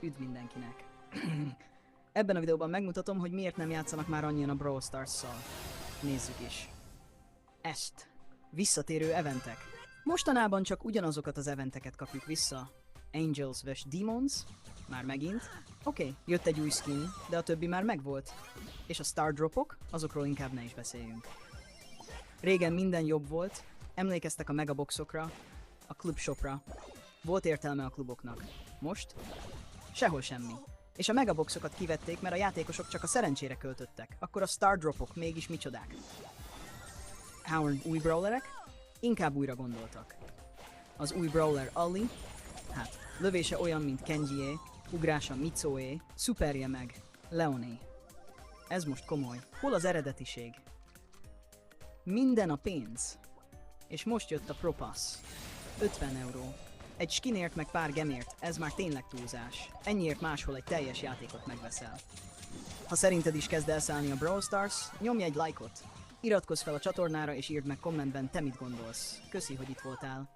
Üdv mindenkinek! Ebben a videóban megmutatom, hogy miért nem játszanak már annyian a Brawl Stars-szal. Nézzük is. Est. Visszatérő eventek. Mostanában csak ugyanazokat az eventeket kapjuk vissza. Angels vs Demons. Már megint. Oké, jött egy új skin, de a többi már megvolt. És a Star Dropok, azokról inkább ne is beszéljünk. Régen minden jobb volt, emlékeztek a megaboxokra, a club shopra. Volt értelme a kluboknak. Most? Sehol semmi. És a megaboxokat kivették, mert a játékosok csak a szerencsére költöttek. Akkor a Star Dropok mégis micsodák? Howard új brawlerek? Inkább újra gondoltak. Az új brawler Ali, hát lövése olyan, mint Kenjié, ugrása Mitsué, szuperje meg Leoné. Ez most komoly. Hol az eredetiség? Minden a pénz. És most jött a Pro Pass. 50 euró. Egy skinért meg pár gemért, ez már tényleg túlzás. Ennyiért máshol egy teljes játékot megveszel. Ha szerinted is kezd elszállni a Brawl Stars, nyomj egy lájkot. Iratkozz fel a csatornára és írd meg kommentben, te mit gondolsz. Köszi, hogy itt voltál.